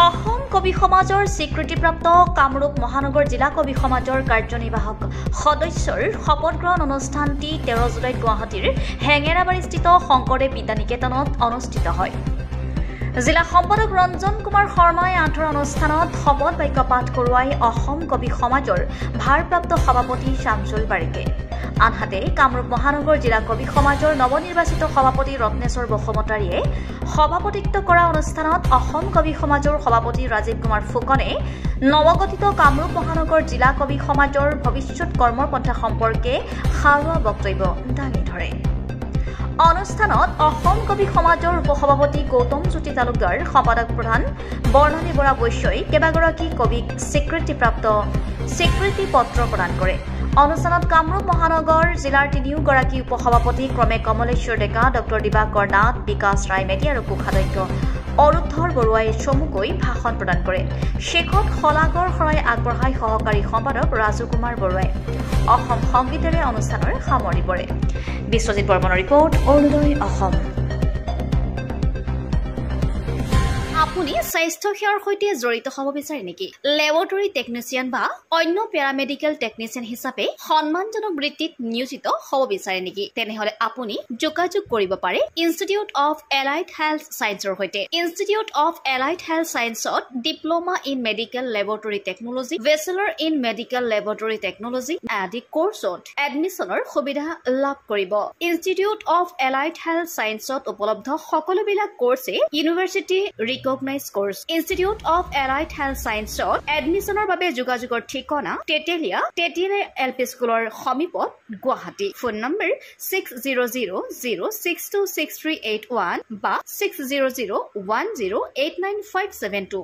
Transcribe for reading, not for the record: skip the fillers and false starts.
অসম কবি সমাজৰ স্বীকৃতিপ্ৰাপ্ত কামৰূপ মহানগৰ জিলা কবি সমাজৰ কাৰ্যনিৰ্বাহক সদস্যৰ শপত গ্ৰহণ অনুষ্ঠানটি 13 জুলাইত গুৱাহাটীৰ হেঙেৰাবাৰীস্থিত শংকৰদেৱ বিদ্যানিকেতনত অনুষ্ঠিত হয়। জিলা সম্পাদক ৰঞ্জন কুমাৰ শৰ্মাই আঁঠৰ অনুষ্ঠানত শপত বাক্য পাঠ কৰোৱাই অসম কবি সমাজৰ ভাৰপ্ৰাপ্ত সভাপতি শামছুল বাৰিকে। আনহাতে কামৰূপ মহানগৰ জিলা কবি সমাজৰ নৱনিৰ্বাচিত সভাপতি ৰত্নেশ্বৰ বসুমতাৰীয়ে সভাপতিত্ব কৰা অনুষ্ঠানত অসম কবি সমাজৰ সভাপতি ৰাজীৱ কুমাৰ ফুকনে নৱগঠিত কামৰূপ মহানগৰ জিলা কবি সমাজৰ ভৱিষ্যৎ কৰ্মপন্থা সম্পৰ্কে সাৰুৱা বক্তব্য দাঙি ধৰে। অনুষ্ঠানত অসম কবি সমাজৰ উপসভাপতি গৌতম জ্যোতি তালুকদাৰ, সম্পাদক প্ৰধান বৰ্ণালী বৰা বৈশ্যই কেইবাগৰাকী কবিক স্বীকৃতি পত্ৰ প্ৰদান কৰে। অনুষ্ঠানত কামৰূপ মহানগৰ জিলাৰ তিনিওগৰাকী উপসভাপতি ক্ৰমে কমলেশ্বৰ ডেকা, ডক্টৰ দিবাকৰ নাথ, বিকাশ ৰায় মেধি আৰু কোষাধ্যক্ষ অৰুদ্ধৰ বৰুৱাই চমুকৈ ভাষণ প্ৰদান কৰে। শেষত শলাগৰ শৰাই আগবঢ়াই সহকাৰী সম্পাদক ৰাজু কুমাৰ বৰুৱাই অসম সংগীতেৰে অনুষ্ঠানৰ সামৰণি পৰে। বিশ্বজিৎ বৰ্মনৰ ৰিপৰ্ট, অৰুণোদয় অসম। আপুনি স্বাস্থ্য সেৱাৰ সৈতে জড়িত হ'ব বিচাৰে নেকি? লেবৰেটৰী টেকনিচিয়ান বা অন্য পেৰামেডিকেল টেকনিচিয়ান হিচাপে সন্মানজনক বৃত্তিত নিয়োজিত হ'ব বিচাৰে নেকি? তেনেহলে আপুনি যোগাযোগ কৰিব পাৰে ইনষ্টিটিউট অফ এলাইড হেল্থ ছায়েন্সৰ সৈতে। ইনষ্টিটিউট অফ এলাইড হেল্থ ছায়েন্সত diploma in medical laboratory technology, bachelor in medical laboratory technology আদি কোৰ্চত এডমিশ্যনৰ সুবিধা লাভ কৰিব। ইনষ্টিটিউট অফ এলাইড হেল্থ ছায়েন্সত উপলব্ধ সকলোবিলাক কোৰ্ছে university recognize course. Institute of allied health ছায়েন্সত এডমিশ্যনৰ বাবে যোগাযোগৰ ঠিকনা তেতেলিয়া LP স্কুলৰ সমীপত গুৱাহাটী। ফোন নম্বৰ 600006263881 বা 6001089572।